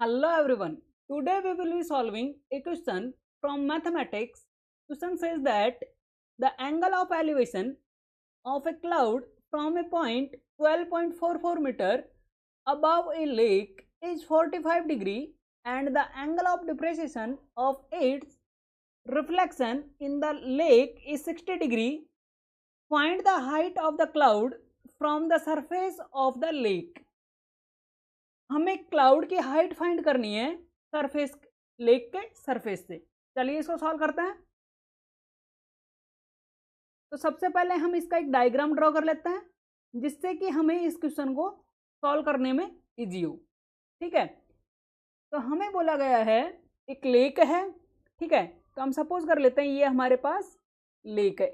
Hello everyone. Today we will be solving a question from mathematics. Question says that the angle of elevation of a cloud from a point 12.44 meter above a lake is 45 degree and the angle of depreciation of its reflection in the lake is 60 degree. Find the height of the cloud from the surface of the lake. हमें cloud की height find करनी है surface, lake के surface से। चलिए इसको solve करते हैं। तो सबसे पहले हम इसका एक डायग्राम ड्रॉ कर लेते हैं जिससे कि हमें इस क्वेश्चन को सॉल्व करने में इजी हो। ठीक है, तो हमें बोला गया है एक लेक है। ठीक है, तो हम सपोज कर लेते हैं ये हमारे पास लेक है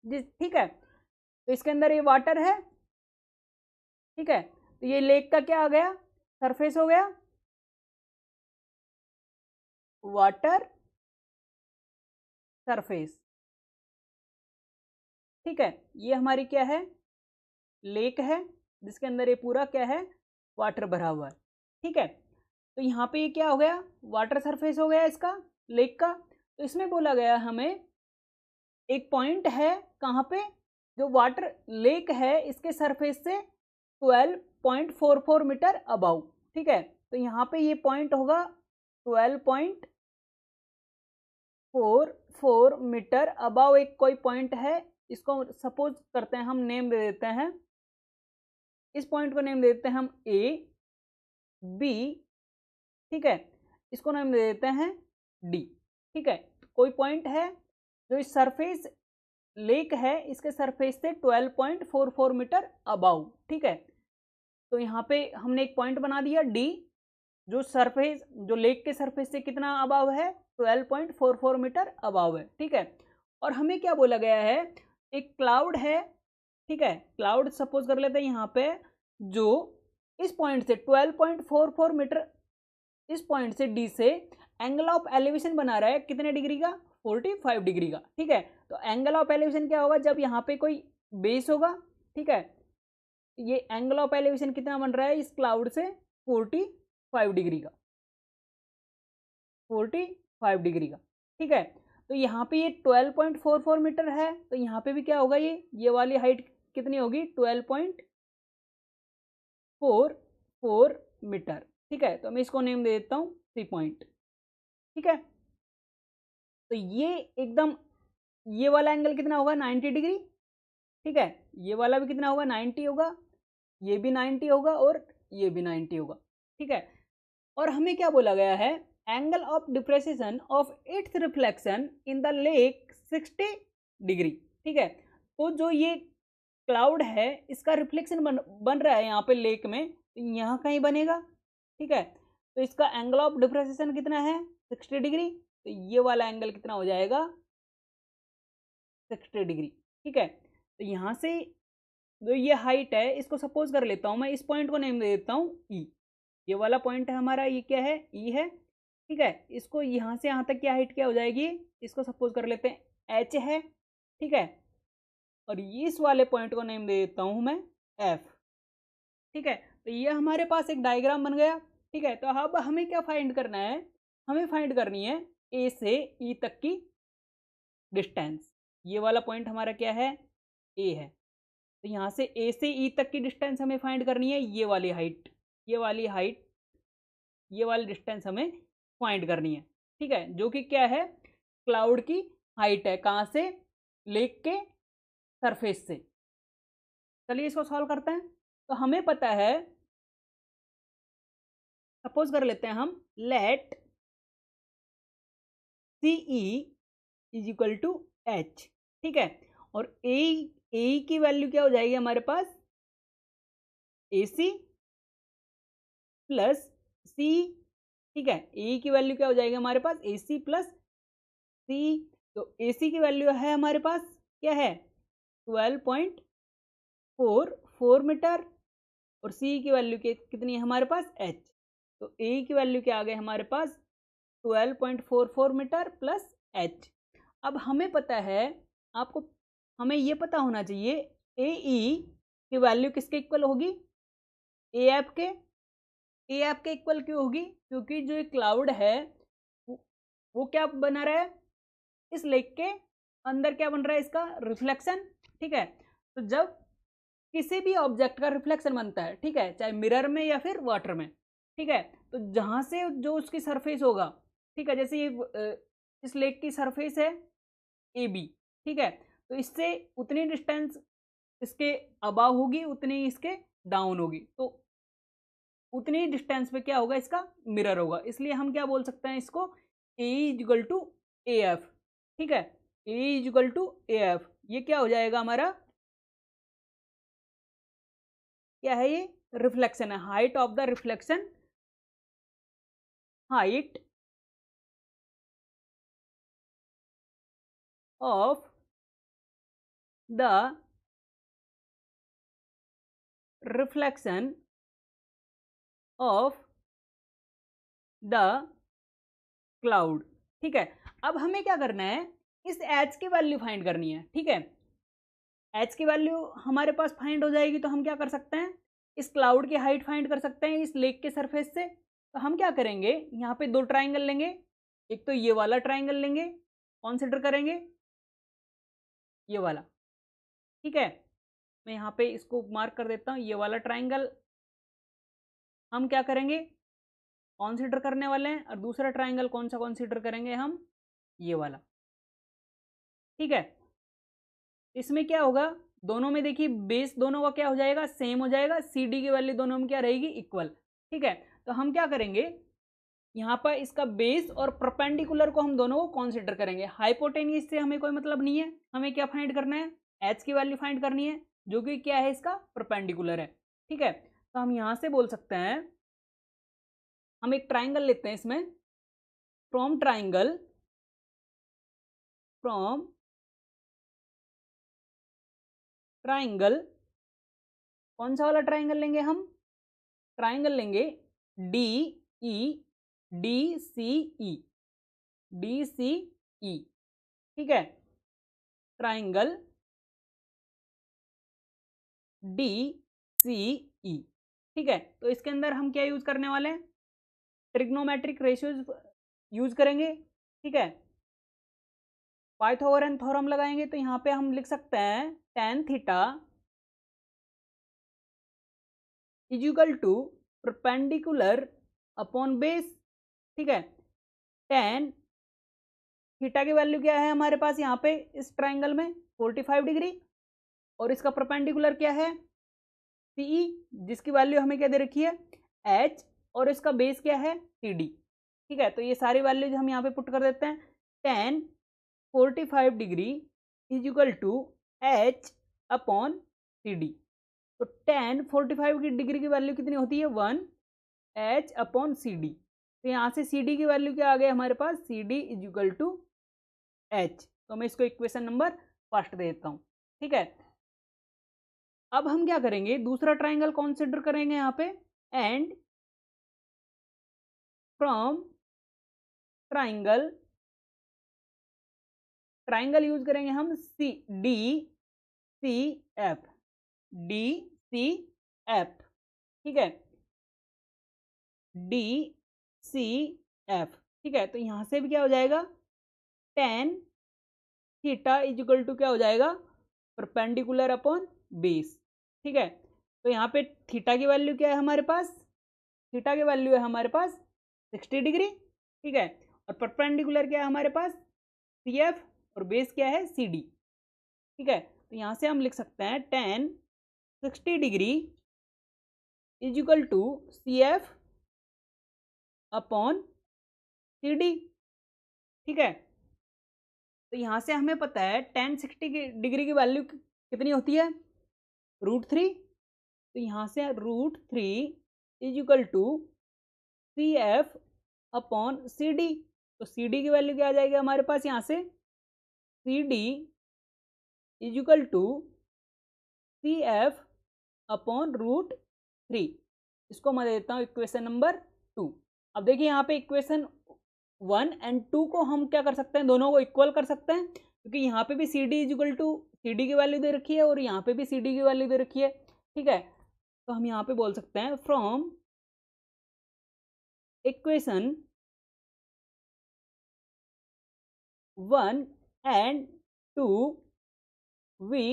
ठीक है, तो इसके अंदर ये वाटर है। ठीक है, तो ये लेक का क्या आ गया, सरफेस हो गया, वाटर सरफेस। ठीक है, ये हमारी क्या है, लेक है जिसके अंदर ये पूरा क्या है, वाटर भरा हुआ है। ठीक है, तो यहाँ पे ये क्या हो गया, वाटर सरफेस हो गया इसका, लेक का। तो इसमें बोला गया हमें एक पॉइंट है कहाँ पे, जो वाटर लेक है इसके सरफेस से 12.44 मीटर अबाउ। ठीक है, तो यहाँ पे ये पॉइंट होगा 12.44 मीटर अबाउ एक कोई पॉइंट है, इसको सपोज करते हैं हम नेम दे देते हैं, इस पॉइंट को नेम दे देते हैं हम ए बी। ठीक है, इसको नेम दे देते हैं डी। ठीक है, कोई पॉइंट है जो इस सरफेस लेक है इसके सरफेस से 12.44 मीटर अबाउ। ठीक है, तो यहाँ पे हमने एक पॉइंट बना दिया डी, जो सरफेस जो लेक के सरफेस से कितना अबाव है, 12.44 मीटर अबाव है। ठीक है, और हमें क्या बोला गया है, एक क्लाउड है। ठीक है, क्लाउड सपोज कर लेते हैं यहाँ पे, जो इस पॉइंट से 12.44 मीटर, इस पॉइंट से डी से एंगल ऑफ एलिवेशन बना रहा है कितने डिग्री का, 45 डिग्री का। ठीक है, तो एंगल ऑफ एलिवेशन क्या होगा, जब यहाँ पे कोई बेस होगा। ठीक है, ये एंगल ऑफ एलिवेशन कितना बन रहा है इस क्लाउड से, 45 डिग्री का, 45 डिग्री का। ठीक है, तो यहाँ पे ये 12.44 मीटर है, तो यहाँ पे भी क्या होगा, ये वाली हाइट कितनी होगी, 12.44 मीटर। ठीक है, तो मैं इसको नेम दे देता हूँ 3 पॉइंट। ठीक है, तो ये एकदम, ये वाला एंगल कितना होगा, 90 डिग्री। ठीक है, ये वाला भी कितना होगा, 90 होगा, ये भी 90 होगा और ये भी 90 होगा। ठीक है, और हमें क्या बोला गया है, angle of depreciation of its reflection in the lake 60 degree. ठीक है, तो जो ये क्लाउड है इसका रिफ्लेक्शन बन रहा है यहाँ पे लेक में, तो यहाँ कहीं बनेगा। ठीक है, तो इसका एंगल ऑफ डिप्रेसिएशन कितना है, 60 डिग्री, तो ये वाला एंगल कितना हो जाएगा, 60 डिग्री। ठीक है, तो यहाँ से जो ये हाइट है इसको सपोज कर लेता हूँ मैं, इस पॉइंट को नेम दे देता हूँ ई। ये वाला पॉइंट है हमारा, ये क्या है, ई है। ठीक है, इसको यहाँ से यहाँ तक की हाइट क्या हो जाएगी, इसको सपोज कर लेते हैं एच है। ठीक है, और इस वाले पॉइंट को नेम दे देता हूँ मैं एफ। ठीक है, तो ये हमारे पास एक डायग्राम बन गया। ठीक है, तो अब हमें क्या फाइंड करना है, हमें फाइंड करनी है ए से ई तक की डिस्टेंस। ये वाला पॉइंट हमारा क्या है, ए है, तो यहाँ से ए से ई तक की डिस्टेंस हमें फाइंड करनी है, ये वाली हाइट, ये वाली हाइट, ये वाली डिस्टेंस हमें फाइंड करनी है। ठीक है, जो कि क्या है, क्लाउड की हाइट है, कहाँ से, लेक के सरफेस से। चलिए इसको सॉल्व करते हैं। तो हमें पता है, सपोज कर लेते हैं हम, let C E is equal to H. ठीक है, और ए की वैल्यू क्या हो जाएगी हमारे पास, ए सी प्लस सी। ठीक है, ए की वैल्यू क्या हो जाएगी हमारे पास, ए सी प्लस सी। तो ए सी की वैल्यू है हमारे पास क्या है, 12.44 मीटर, और सी की वैल्यू कितनी है हमारे पास, एच। तो ए की वैल्यू क्या आ गई हमारे पास, 12.44 मीटर प्लस एच। अब हमें पता है, आपको हमें ये पता होना चाहिए ए ई की वैल्यू किसके इक्वल होगी, ए एफ के। ए एफ के इक्वल क्यों होगी? क्योंकि जो क्लाउड है वो क्या बना रहा है, इस लेक के अंदर क्या बन रहा है, इसका रिफ्लेक्शन। ठीक है, तो जब किसी भी ऑब्जेक्ट का रिफ्लेक्शन बनता है, ठीक है, चाहे मिरर में या फिर वाटर में, ठीक है, तो जहां से जो उसकी सरफेस होगा, ठीक है, जैसे ये इस लेक की सरफेस है ए बी, ठीक है, तो इससे उतनी डिस्टेंस इसके अबाव होगी, उतनी इसके डाउन होगी, तो उतनी डिस्टेंस पे क्या होगा, इसका मिरर होगा। इसलिए हम क्या बोल सकते हैं इसको, ए इजिकल टू ए एफ। ठीक है, ए इजिकल टू ए एफ, ये क्या हो जाएगा हमारा, क्या है, ये रिफ्लेक्शन है, height of the reflection, height of the reflection of the cloud. ठीक है, अब हमें क्या करना है, इस एच की वैल्यू फाइंड करनी है। ठीक है, एच की वैल्यू हमारे पास फाइंड हो जाएगी, तो हम क्या कर सकते हैं, इस क्लाउड की हाइट फाइंड कर सकते हैं इस लेक के सरफेस से। तो हम क्या करेंगे, यहाँ पे दो ट्राइंगल लेंगे, एक तो ये वाला ट्राइंगल लेंगे, कंसीडर करेंगे ये वाला। ठीक है, मैं यहाँ पे इसको मार्क कर देता हूँ, ये वाला ट्राइंगल हम क्या करेंगे, कंसीडर करने वाले हैं, और दूसरा ट्राइंगल कौन सा कंसीडर करेंगे हम, ये वाला। ठीक है, इसमें क्या होगा, दोनों में देखिए बेस दोनों का क्या हो जाएगा, सेम हो जाएगा, सी डी की वैल्यू दोनों में क्या रहेगी, इक्वल। ठीक है, तो हम क्या करेंगे, यहाँ पर इसका बेस और परपेंडिकुलर को हम दोनों को कंसीडर करेंगे। हाइपोटेन्यूज से हमें कोई मतलब नहीं है, हमें क्या फाइंड करना है, एच की वैल्यू फाइंड करनी है, जो कि क्या है, इसका परपेंडिकुलर है। ठीक है, तो हम यहाँ से बोल सकते हैं, हम एक ट्राइंगल लेते हैं इसमें, फ्रॉम ट्राइंगल कौन सा वाला ट्राइंगल लेंगे हम, ट्राइंगल लेंगे डी ई डी सी ई, डी सी ई। ठीक है, ट्राइंगल डी सी ई। ठीक है, तो इसके अंदर हम क्या यूज करने वाले हैं, ट्रिग्नोमेट्रिक रेशियोज यूज करेंगे। ठीक है, पाइथागोरन थ्योरम लगाएंगे, तो यहाँ पे हम लिख सकते हैं tan theta is equal to perpendicular upon base. ठीक है, tan थीटा की वैल्यू क्या है हमारे पास यहाँ पे इस ट्राइंगल में 45 डिग्री, और इसका परपेंडिकुलर क्या है, सीई, जिसकी वैल्यू हमें क्या दे रखी है, एच, और इसका बेस क्या है, सी डी। ठीक है, तो ये सारी वैल्यूज हम यहाँ पे पुट कर देते हैं, tan 45 degree is equal to H upon C D. तो tan 45 की डिग्री की वैल्यू कितनी होती है, 1 एच अपॉन सी डी। तो यहाँ से सी डी की वैल्यू क्या आ गई हमारे पास, C D is equal to H. तो मैं इसको इक्वेशन नंबर फर्स्ट दे देता हूँ। ठीक है, अब हम क्या करेंगे, दूसरा ट्राइंगल कंसीडर करेंगे यहाँ पे, एंड फ्रॉम ट्राइंगल यूज करेंगे हम C D C F, D C F. ठीक है, डी सी एफ। ठीक है, तो यहां से भी क्या हो जाएगा, tan theta is equal to क्या हो जाएगा, परपेंडिकुलर अपॉन बेस। ठीक है, तो यहाँ पे थीटा की वैल्यू क्या है हमारे पास, थीटा की वैल्यू है हमारे पास 60 डिग्री। ठीक है, और परपेंडिकुलर क्या है हमारे पास, सी एफ, और बेस क्या है, सी डी। ठीक है, तो यहाँ से हम लिख सकते हैं tan 60 degree is equal to C F upon C D. ठीक है, तो यहाँ से हमें पता है tan 60 डिग्री की वैल्यू कितनी होती है, √3। तो यहाँ से √3 is equal to C F upon C D. तो सी डी की वैल्यू क्या आ जाएगी हमारे पास, यहाँ से C D is equal to C F upon √3। इसको मैं देता हूँ इक्वेशन नंबर 2। अब देखिए यहाँ पे इक्वेशन 1 एंड 2 को हम क्या कर सकते हैं, दोनों को इक्वल कर सकते हैं, क्योंकि यहाँ पे भी C D is equal to C D की वैल्यू दे रखी है, और यहाँ पे भी सी डी की वैल्यू दे रखी है। ठीक है, तो हम यहाँ पे बोल सकते हैं from equation 1 and 2 we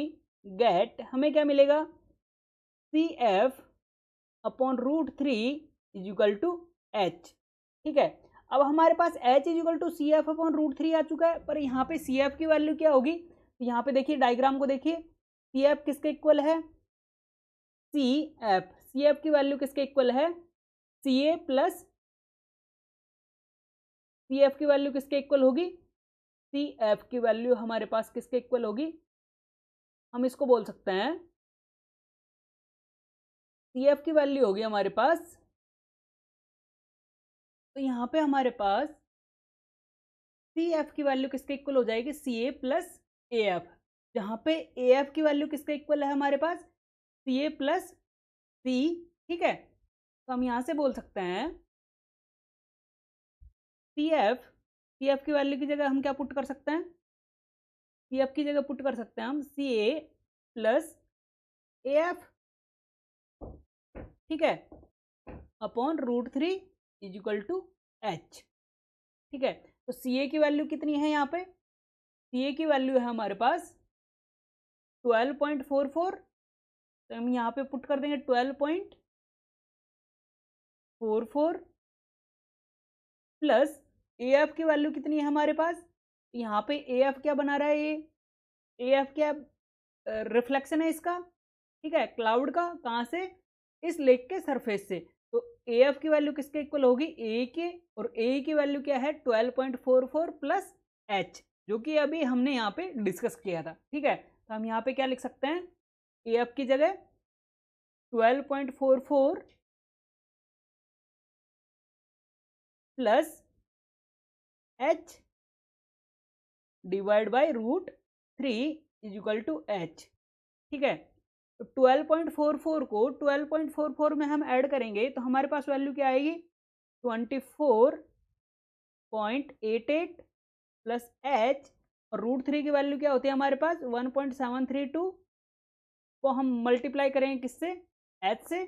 get, हमें क्या मिलेगा, CF upon √3 is equal to H। ठीक है, अब हमारे पास H is equal to CF upon √3 आ चुका है, पर यहाँ पे CF की वैल्यू क्या होगी, तो यहाँ पे देखिए डायग्राम को देखिए, CF किसके इक्वल है, CF की वैल्यू किसके इक्वल है, CA प्लस CF की वैल्यू किसके इक्वल होगी, CF की वैल्यू हमारे पास किसके इक्वल होगी, हम इसको बोल सकते हैं CF की वैल्यू होगी हमारे पास, तो यहाँ पे हमारे पास CF की वैल्यू किसके इक्वल हो जाएगी, CA प्लस AF, जहाँ पे AF की वैल्यू किसके इक्वल है हमारे पास, CA प्लस C। ठीक है, तो हम यहाँ से बोल सकते हैं CF की वैल्यू की जगह हम क्या पुट कर सकते हैं, CF की जगह पुट कर सकते हैं हम CA प्लस AF। ठीक है, upon √3 is equal to H। ठीक है, तो CA की वैल्यू कितनी है, यहाँ पे CA की वैल्यू है हमारे पास 12.44, तो हम यहाँ पे पुट कर देंगे 12.44 प्लस AF की वैल्यू कितनी है हमारे पास, यहाँ पे AF क्या बना रहा है, ये AF क्या रिफ्लेक्शन है इसका, ठीक है, क्लाउड का, कहाँ से, इस लेक के सरफेस से, तो AF की वैल्यू किसके इक्वल होगी, A के, और A की वैल्यू क्या है 12.44 प्लस H, जो कि अभी हमने यहाँ पे डिस्कस किया था। ठीक है, तो हम यहाँ पे क्या लिख सकते हैं, AF की जगह 12.44 plus H divide by √3 is equal to H। ठीक है, तो 12.44 को 12.44 में हम ऐड करेंगे तो हमारे पास वैल्यू क्या आएगी, 24.88 प्लस H, और √3 की वैल्यू क्या होती है हमारे पास 1.732, को हम मल्टीप्लाई करेंगे किससे, H से।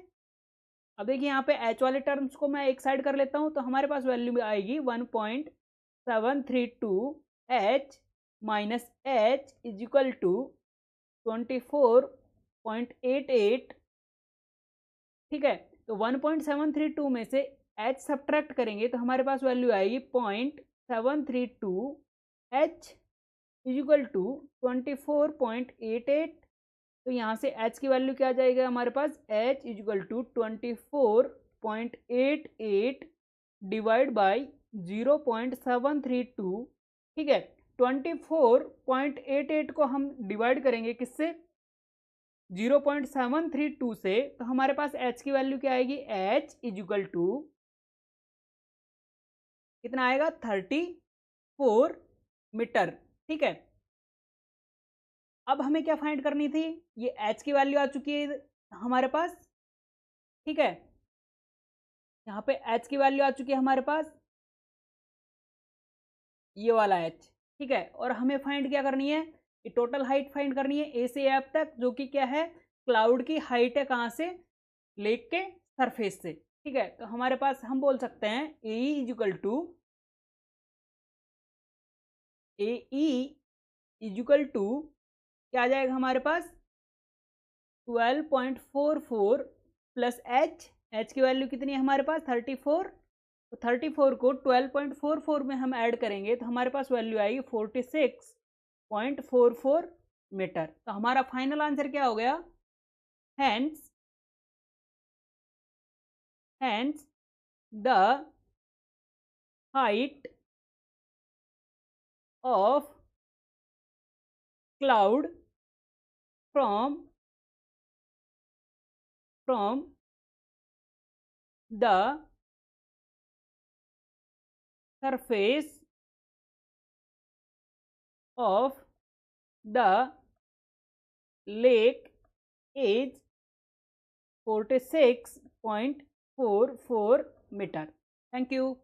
अब देखिए यहाँ पे H वाले टर्म्स को मैं एक साइड कर लेता हूँ, तो हमारे पास वैल्यू आएगी 1.732 H minus H is equal to 24.88। ठीक है, तो 1.732 में से H सब्ट्रैक्ट करेंगे तो हमारे पास वैल्यू आएगी 0.732 H इज इक्वल टू 24.88, तो यहाँ से H की वैल्यू क्या आ जाएगा हमारे पास, H is equal to 24.88 divide by 0.732। ठीक है, 24.88 को हम डिवाइड करेंगे किससे, 0.732 से, तो हमारे पास H की वैल्यू क्या आएगी, H इज इक्वल टू कितना आएगा, 34 मीटर। ठीक है, अब हमें क्या फाइंड करनी थी, ये H की वैल्यू आ चुकी है हमारे पास। ठीक है, यहाँ पे H की वैल्यू आ चुकी है हमारे पास, ये वाला H। ठीक है, और हमें फाइंड क्या करनी है, ये टोटल हाइट फाइंड करनी है A से F तक, जो कि क्या है, क्लाउड की हाइट है, कहाँ से, लेक के सरफेस से। ठीक है, तो हमारे पास हम बोल सकते हैं AE इज इक्वल टू क्या आ जाएगा हमारे पास, 12.44 प्लस H की वैल्यू कितनी है हमारे पास 34, तो 34 को 12.44 में हम ऐड करेंगे तो हमारे पास वैल्यू आएगी 46.44 मीटर। तो हमारा फाइनल आंसर क्या हो गया, hence the height of cloud from the surface of the lake is 46.44 metre. Thank you.